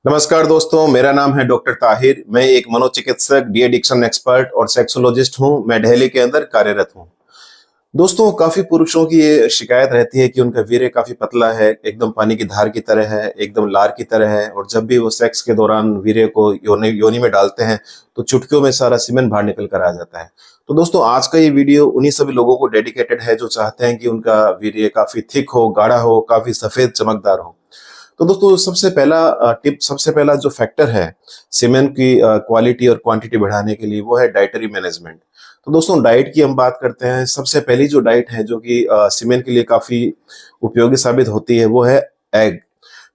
नमस्कार दोस्तों, मेरा नाम है डॉक्टर ताहिर। मैं एक मनोचिकित्सक, डी एडिक्शन एक्सपर्ट और सेक्सोलॉजिस्ट हूं। मैं दिल्ली के अंदर कार्यरत हूं। दोस्तों, काफी पुरुषों की ये शिकायत रहती है कि उनका वीर्य काफी पतला है, एकदम पानी की धार की तरह है, एकदम लार की तरह है, और जब भी वो सेक्स के दौरान वीर्य को योनि योनि में डालते हैं तो चुटकियों में सारा सीमेंट बाहर निकल कर आ जाता है। तो दोस्तों, आज का ये वीडियो उन्हीं सभी लोगों को डेडिकेटेड है जो चाहते हैं कि उनका वीर्य काफी थिक हो, गाढ़ा हो, काफी सफेद चमकदार हो। तो दोस्तों, सबसे पहला जो फैक्टर है सीमेंट की क्वालिटी और क्वांटिटी बढ़ाने के लिए, वो है डाइटरी मैनेजमेंट। तो दोस्तों, डाइट की हम बात करते हैं। सबसे पहली जो डाइट है जो कि सीमेंट के लिए काफी उपयोगी साबित होती है, वो है एग।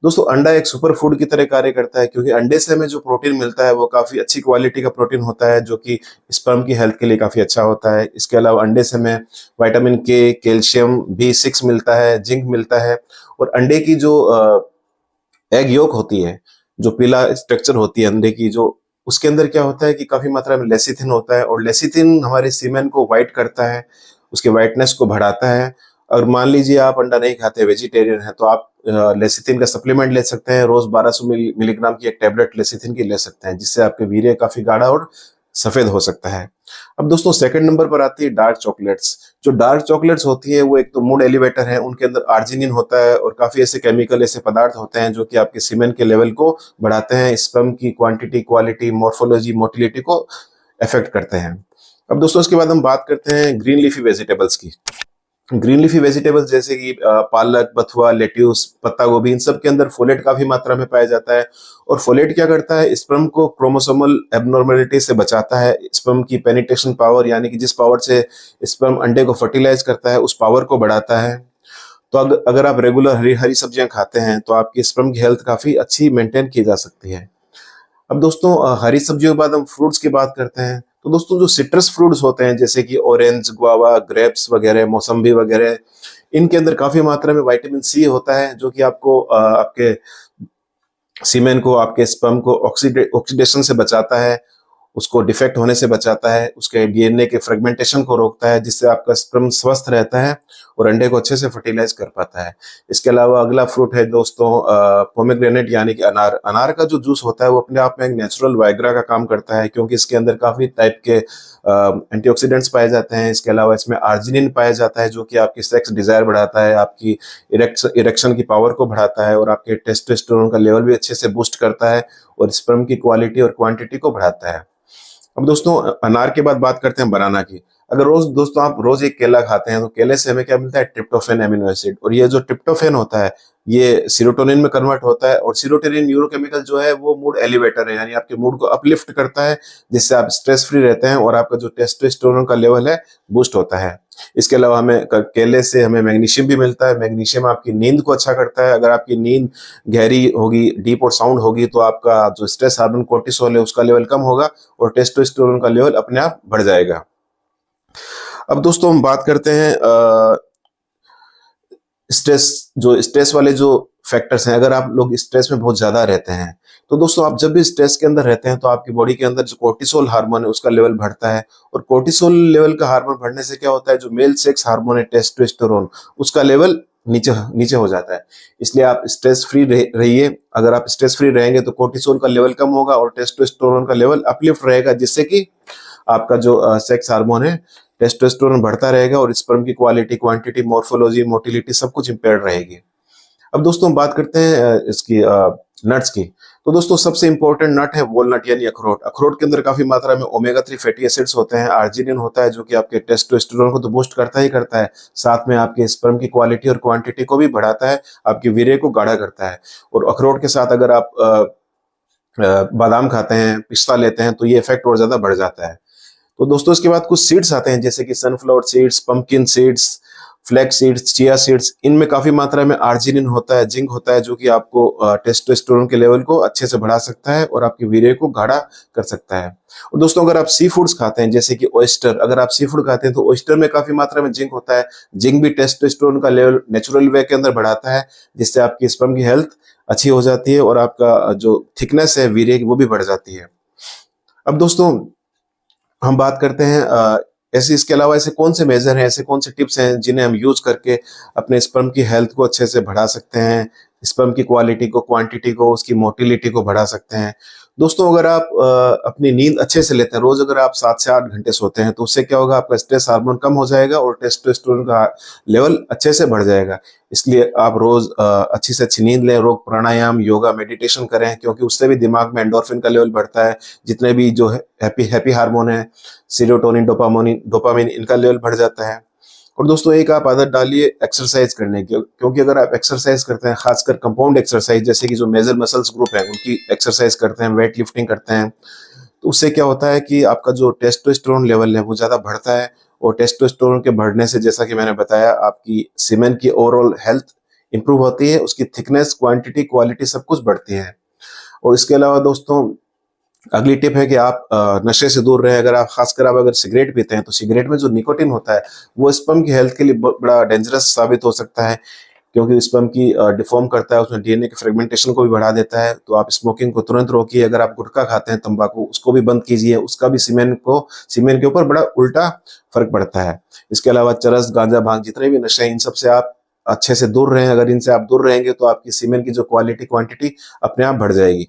दोस्तों, अंडा एक सुपर फूड की तरह कार्य करता है, क्योंकि अंडे से हमें जो प्रोटीन मिलता है वो काफी अच्छी क्वालिटी का प्रोटीन होता है, जो कि स्पर्म की हेल्थ के लिए काफी अच्छा होता है। इसके अलावा अंडे से हमें विटामिन के, कैल्शियम, B6 मिलता है, जिंक मिलता है। और अंडे की जो एग योक होती है, जो पीला स्ट्रक्चर होती है अंडे की, जो उसके अंदर क्या होता है कि काफी मात्रा में लेसिथिन होता है, और लेसिथिन हमारे सीमेन को व्हाइट करता है, उसके व्हाइटनेस को बढ़ाता है। और मान लीजिए आप अंडा नहीं खाते, वेजिटेरियन है, तो आप लेसिथिन का सप्लीमेंट ले सकते हैं। रोज 1200 मिलीग्राम की एक टेबलेट लेसिथिन की ले सकते हैं, जिससे आपके वीर्य काफी गाढ़ा और सफेद हो सकता है। अब दोस्तों, सेकंड नंबर पर आती है डार्क चॉकलेट्स। जो डार्क चॉकलेट्स होती है वो एक तो मूड एलिवेटर है, उनके अंदर आर्जिनिन होता है और काफी ऐसे केमिकल, ऐसे पदार्थ होते हैं जो कि आपके सीमेन के लेवल को बढ़ाते हैं, स्पर्म की क्वांटिटी, क्वालिटी, मॉर्फोलॉजी, मोटिलिटी को अफेक्ट करते हैं। अब दोस्तों, इसके बाद हम बात करते हैं ग्रीन लीफी वेजिटेबल्स की। ग्रीन लीफी वेजिटेबल्स जैसे कि पालक, बथुआ, लेट्यूस, पत्ता गोभी, इन सब के अंदर फोलेट काफी मात्रा में पाया जाता है। और फोलेट क्या करता है, स्पर्म को क्रोमोसोमल एबनॉर्मेलिटी से बचाता है। स्पर्म की पेनिट्रेशन पावर, यानी कि जिस पावर से स्पर्म अंडे को फर्टिलाइज करता है, उस पावर को बढ़ाता है। तो अगर आप रेगुलर हरी हरी सब्जियां खाते हैं तो आपकी स्पर्म की हेल्थ काफी अच्छी मेंटेन की जा सकती है। अब दोस्तों, हरी सब्जियों के बाद हम फ्रूट्स की बात करते हैं। तो दोस्तों, जो सिट्रस फ्रूट्स होते हैं जैसे कि ऑरेंज, गुआवा, ग्रेप्स वगैरह, मौसम्बी वगैरह, इनके अंदर काफी मात्रा में विटामिन सी होता है, जो कि आपको आपके सीमेन को, आपके स्पर्म को ऑक्सीडेशन से बचाता है, उसको डिफेक्ट होने से बचाता है, उसके डीएनए के फ्रेगमेंटेशन को रोकता है, जिससे आपका स्पर्म स्वस्थ रहता है और अंडे को अच्छे से फर्टिलाइज कर पाता है। इसके अलावा अगला फ्रूट है दोस्तों पोमेग्रेनेट, यानी कि अनार। अनार का जो जूस होता है वो अपने आप में एक नेचुरल वाइग्रा का काम करता है, क्योंकि इसके अंदर काफी टाइप के एंटीऑक्सीडेंट्स पाए जाते हैं। इसके अलावा इसमें आर्जिनिन पाया जाता है, जो कि आपकी सेक्स डिजायर बढ़ाता है, आपकी इरेक्शन की पावर को बढ़ाता है, और आपके टेस्टोस्टेरोन का लेवल भी अच्छे से बूस्ट करता है, और स्पर्म की क्वालिटी और क्वांटिटी को बढ़ाता है। अब दोस्तों, अनार के बाद बात करते हैं बनाना की। अगर रोज दोस्तों आप रोज एक केला खाते हैं तो केले से हमें क्या मिलता है, ट्रिप्टोफेन एमिनो एसिड। और ये जो ट्रिप्टोफेन होता है ये सीरोटोनिन में कन्वर्ट होता है, और सीरोटोनिन न्यूरोकेमिकल जो है वो मूड एलिवेटर है, यानी आपके मूड को अपलिफ्ट करता है, जिससे आप स्ट्रेस फ्री रहते हैं और आपका जो टेस्टोस्टेरोन का लेवल है बूस्ट होता है। इसके अलावा हमें केले से हमें मैग्नीशियम भी मिलता है। मैग्नीशियम आपकी नींद को अच्छा करता है। अगर आपकी नींद गहरी होगी, डीप और साउंड होगी, तो आपका जो स्ट्रेस हार्मोन कोर्टिसोल है उसका लेवल कम होगा और टेस्टोस्टेरोन का लेवल अपने आप बढ़ जाएगा। अब दोस्तों, हम बात करते हैं स्ट्रेस वाले जो फैक्टर्स हैं। अगर आप लोग स्ट्रेस में बहुत ज्यादा रहते हैं तो दोस्तों, आप जब भी स्ट्रेस के अंदर रहते हैं तो आपकी बॉडी के अंदर जो कोर्टिसोल हार्मोन है उसका लेवल बढ़ता है। और कोर्टिसोल लेवल का हार्मोन बढ़ने से क्या होता है, जो मेल सेक्स हार्मोन है टेस्टोस्टेरोन, उसका लेवल नीचे नीचे हो जाता है। इसलिए आप स्ट्रेस फ्री रहिए। अगर आप स्ट्रेस फ्री रहेंगे तो कोर्टिसोल का लेवल कम होगा और टेस्टोस्टेरोन का लेवल अपलिफ्ट रहेगा, जिससे कि आपका जो सेक्स हार्मोन है टेस्टोस्टेरोन बढ़ता रहेगा, और स्पर्म की क्वालिटी, क्वांटिटी, मॉर्फोलॉजी, मोटिलिटी सब कुछ इंपेयर्ड रहेगी। अब दोस्तों, हम बात करते हैं इसकी नट्स की। तो दोस्तों, सबसे इंपॉर्टेंट नट है वॉलनट, यानी अखरोट। अखरोट के अंदर काफी मात्रा में ओमेगा 3 फैटी एसिड्स होते हैं, आर्जिनिन होता है, जो कि आपके टेस्टोस्टेरोन को तो बूस्ट करता ही करता है, साथ में आपके स्पर्म की क्वालिटी और क्वांटिटी को भी बढ़ाता है, आपके वीर्य को गाढ़ा करता है। और अखरोट के साथ अगर आप बादाम खाते हैं, पिस्ता लेते हैं, तो ये इफेक्ट और ज्यादा बढ़ जाता है। तो दोस्तों, इसके बाद कुछ सीड्स आते हैं जैसे कि sunflower seeds, pumpkin seeds, flax seeds, chia seeds. इनमें काफी मात्रा में आर्जिनिन होता है, जिंक होता है, जो कि आपको टेस्टोस्टेरोन के लेवल को अच्छे से बढ़ा सकता है और आपके वीर्य को गाढ़ा कर सकता है। और दोस्तों, अगर आप सी फूड्स खाते हैं जैसे कि ऑयस्टर, अगर आप सी फूड खाते हैं तो ऑयस्टर में काफी मात्रा में जिंक होता है। जिंक भी टेस्टोस्टेरोन का लेवल नेचुरल वे के अंदर बढ़ाता है, जिससे आपकी स्पर्म की हेल्थ अच्छी हो जाती है और आपका जो थिकनेस है वीर्य की वो भी बढ़ जाती है। अब दोस्तों, हम बात करते हैं ऐसे इसके अलावा ऐसे कौन से मेजर हैं, ऐसे कौन से टिप्स हैं जिन्हें हम यूज करके अपने स्पर्म की हेल्थ को अच्छे से बढ़ा सकते हैं, स्पर्म की क्वालिटी को, क्वांटिटी को, उसकी मोटिलिटी को बढ़ा सकते हैं। दोस्तों, अगर आप अपनी नींद अच्छे से लेते हैं, रोज अगर आप 7 से 8 घंटे सोते हैं, तो उससे क्या होगा, आपका स्ट्रेस हार्मोन कम हो जाएगा और टेस्टोस्टेरोन का लेवल अच्छे से बढ़ जाएगा। इसलिए आप रोज अच्छी से अच्छी नींद लें, रोग प्राणायाम, योगा, मेडिटेशन करें, क्योंकि उससे भी दिमाग में एंडोर्फिन का लेवल बढ़ता है। जितने भी जो हैप्पी हैप्पी हार्मोन है, सीरोटोनिन, डोपामिन, इनका लेवल बढ़ जाता है। और दोस्तों, एक आप आदत डालिए एक्सरसाइज करने की, क्योंकि अगर आप एक्सरसाइज करते हैं, खासकर कंपाउंड एक्सरसाइज, जैसे कि जो मेजर मसल्स ग्रुप है उनकी एक्सरसाइज करते हैं, वेट लिफ्टिंग करते हैं, तो उससे क्या होता है कि आपका जो टेस्टोस्टेरोन लेवल है वो ज्यादा बढ़ता है। और टेस्टोस्टेरोन के बढ़ने से, जैसा कि मैंने बताया, आपकी सीमेन की ओवरऑल हेल्थ इंप्रूव होती है, उसकी थिकनेस, क्वांटिटी, क्वालिटी सब कुछ बढ़ती है। और इसके अलावा दोस्तों, अगली टिप है कि आप नशे से दूर रहें। खासकर आप अगर सिगरेट पीते हैं, तो सिगरेट में जो निकोटिन होता है वो स्पर्म की हेल्थ के लिए बड़ा डेंजरस साबित हो सकता है, क्योंकि स्पर्म की डिफॉर्म करता है, उसमें डीएनए के फ्रेगमेंटेशन को भी बढ़ा देता है। तो आप स्मोकिंग को तुरंत रोकिए। अगर आप गुटखा खाते हैं, तंबाकू, उसको भी बंद कीजिए। उसका भी सीमेन के ऊपर बड़ा उल्टा फर्क पड़ता है। इसके अलावा चरस, गांजा, भांग, जितने भी नशे हैं, इन सब से आप अच्छे से दूर रहें। अगर इनसे आप दूर रहेंगे तो आपकी सीमेन की जो क्वालिटी, क्वांटिटी अपने आप बढ़ जाएगी।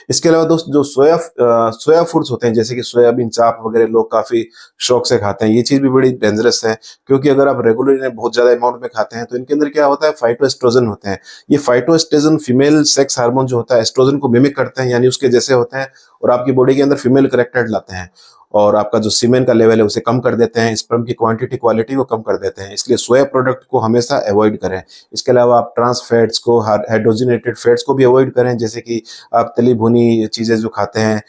इसके अलावा दोस्त, जो सोया फूड्स होते हैं, जैसे कि सोयाबीन चाप वगैरह, लोग काफी शौक से खाते हैं। ये चीज भी बड़ी डेंजरस है, क्योंकि अगर आप रेगुलर इन्हें बहुत ज्यादा अमाउंट में खाते हैं, तो इनके अंदर क्या होता है, फाइटोएस्ट्रोजन होते हैं। ये फाइटोएस्ट्रोजन फीमेल सेक्स हार्मोन जो होता है, एस्ट्रोजन को मिमिक करते हैं, यानी उसके जैसे होते हैं, और आपकी बॉडी के अंदर फीमेल कैरेक्टर लाते हैं, और आपका जो सीमेन का लेवल है उसे कम कर देते हैं, स्पर्म की क्वांटिटी, क्वालिटी को कम कर देते हैं। इसलिए सोया प्रोडक्ट को हमेशा अवॉइड करें। इसके अलावा आप ट्रांस फैट्स को, हाइड्रोजनेटेड फैट्स को भी अवॉइड करें, जैसे कि आप तली भुनी चीजें जो खाते हैं,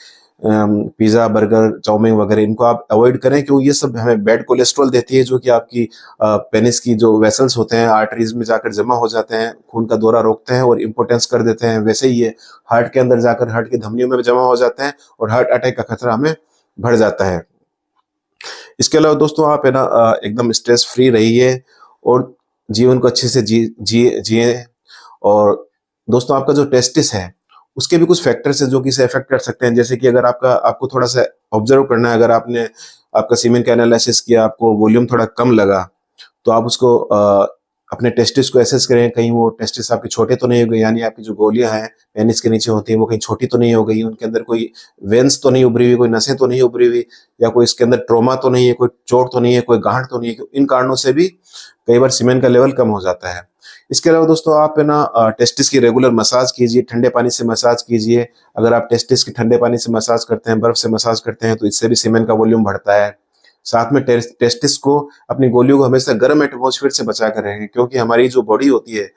पिज्जा, बर्गर, चाउमीन वगैरह, इनको आप अवॉइड करें, क्योंकि ये सब हमें बैड कोलेस्ट्रॉल देती है, जो कि आपकी पेनिस की जो वेसल्स होते हैं, आर्टरीज में जाकर जमा हो जाते हैं, खून का दौरा रोकते हैं और इम्पोर्टेंस कर देते हैं। वैसे ही ये हार्ट के अंदर जाकर हार्ट की धमनियों में जमा हो जाते हैं और हार्ट अटैक का खतरा हमें बढ़ जाता है। इसके अलावा दोस्तों, आप है ना एकदम स्ट्रेस फ्री रहिए और जीवन को अच्छे से जिए। और दोस्तों, आपका जो टेस्टिस है उसके भी कुछ फैक्टर्स है जो कि इसे अफेक्ट कर सकते हैं। जैसे कि अगर आपको थोड़ा सा ऑब्जर्व करना है, अगर आपने आपका सीमेन का एनालिसिस किया, आपको वॉल्यूम थोड़ा कम लगा, तो आप उसको अपने टेस्टिस को एसेस करें, कहीं वो टेस्टिस आपके छोटे तो नहीं हो गए, यानी आपकी जो गोलियां हैं पेनिस के नीचे होती हैं वो कहीं छोटी तो नहीं हो गई, उनके अंदर कोई वेंस तो नहीं उभरी हुई, कोई नसें तो नहीं उभरी हुई, या कोई इसके अंदर ट्रोमा तो नहीं है, कोई चोट तो नहीं है, कोई गांठ तो नहीं है। इन कारणों से भी कई बार सीमेन का लेवल कम हो जाता है। इसके अलावा दोस्तों, आप है ना टेस्टिस की रेगुलर मसाज कीजिए, ठंडे पानी से मसाज कीजिए। अगर आप टेस्टिस की ठंडे पानी से मसाज करते हैं, बर्फ से मसाज करते हैं, तो इससे भी सीमेन का वॉल्यूम बढ़ता है। साथ में टेस्टिस को, अपनी गोलियों को हमेशा गर्म एटमॉस्फेयर से बचा कर रखें, क्योंकि हमारी जो बॉडी होती है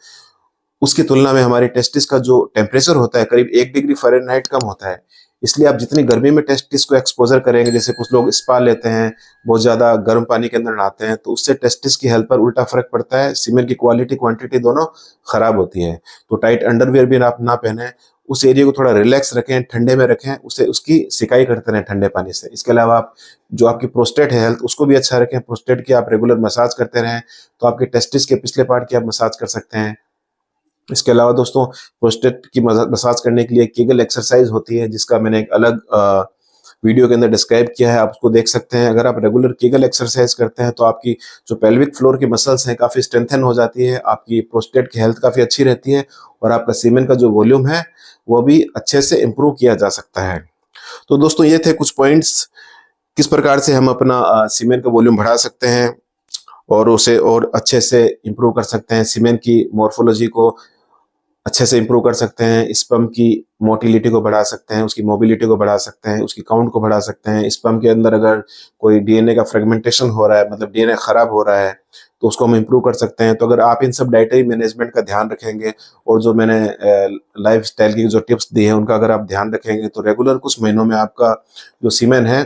उसकी तुलना में हमारे टेस्टिस का जो टेम्परेचर होता है करीब 1 डिग्री फ़ारेनहाइट कम होता है। इसलिए आप जितनी गर्मी में टेस्टिस को एक्सपोजर करेंगे, जैसे कुछ लोग स्पा लेते हैं, बहुत ज्यादा गर्म पानी के अंदर नहाते हैं, तो उससे टेस्टिस की हेल्थ पर उल्टा फर्क पड़ता है। सीमेन की क्वालिटी, क्वांटिटी दोनों खराब होती है। तो टाइट अंडरवियर भी आप ना पहने, उस एरिया को थोड़ा रिलैक्स रखें, ठंडे में रखें, उसे उसकी सिकाई करते रहें ठंडे पानी से। इसके अलावा आप जो आपकी प्रोस्टेट है हेल्थ, उसको भी अच्छा रखें। प्रोस्टेट की आप रेगुलर मसाज करते रहें, तो आपके टेस्टिस के पिछले पार्ट की आप मसाज कर सकते हैं। इसके अलावा दोस्तों, प्रोस्टेट की मसाज करने के लिए केगल एक्सरसाइज होती है, जिसका मैंने एक अलग वीडियो के अंदर डिस्क्राइब किया है, आप उसको देख सकते हैं। अगर आप रेगुलर केगल एक्सरसाइज करते हैं, तो आपकी जो पेल्विक फ्लोर की मसल्स हैं काफी स्ट्रेंथन हो जाती है, आपकी प्रोस्टेट की हेल्थ काफी अच्छी रहती है, और आपका सीमेन का जो वॉल्यूम है वो भी अच्छे से इंप्रूव किया जा सकता है। तो दोस्तों, ये थे कुछ पॉइंट्स, किस प्रकार से हम अपना सीमेन का वॉल्यूम बढ़ा सकते हैं और उसे और अच्छे से इंप्रूव कर सकते हैं, सीमेन की मॉर्फोलॉजी को अच्छे से इंप्रूव कर सकते हैं, स्पर्म की मोटिलिटी को बढ़ा सकते हैं, उसकी मोबिलिटी को बढ़ा सकते हैं, उसकी काउंट को बढ़ा सकते हैं। स्पर्म के अंदर अगर कोई डीएनए का फ्रेगमेंटेशन हो रहा है, मतलब डीएनए खराब हो रहा है, तो उसको हम इंप्रूव कर सकते हैं। तो अगर आप इन सब डाइटरी मैनेजमेंट का ध्यान रखेंगे और जो मैंने लाइफ स्टाइल की जो टिप्स दी है उनका अगर आप ध्यान रखेंगे, तो रेगुलर कुछ महीनों में आपका जो सीमेन है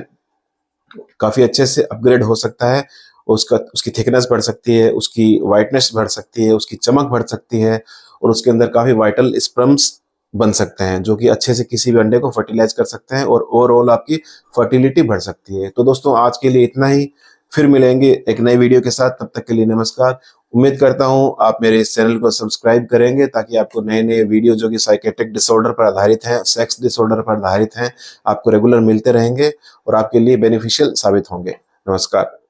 काफी अच्छे से अपग्रेड हो सकता है। उसकी थिकनेस बढ़ सकती है, उसकी वाइटनेस बढ़ सकती है, उसकी चमक बढ़ सकती है, और उसके अंदर काफी वाइटल स्पर्म्स बन सकते हैं, जो कि अच्छे से किसी भी अंडे को फर्टिलाइज कर सकते हैं और ओवरऑल आपकी फर्टिलिटी बढ़ सकती है। तो दोस्तों, आज के लिए इतना ही, फिर मिलेंगे एक नई वीडियो के साथ। तब तक के लिए नमस्कार। उम्मीद करता हूं आप मेरे इस चैनल को सब्सक्राइब करेंगे, ताकि आपको नए नए वीडियो जो कि साइकेट्रिक डिसऑर्डर पर आधारित हैं, सेक्स डिसऑर्डर पर आधारित हैं, आपको रेगुलर मिलते रहेंगे और आपके लिए बेनिफिशियल साबित होंगे। नमस्कार।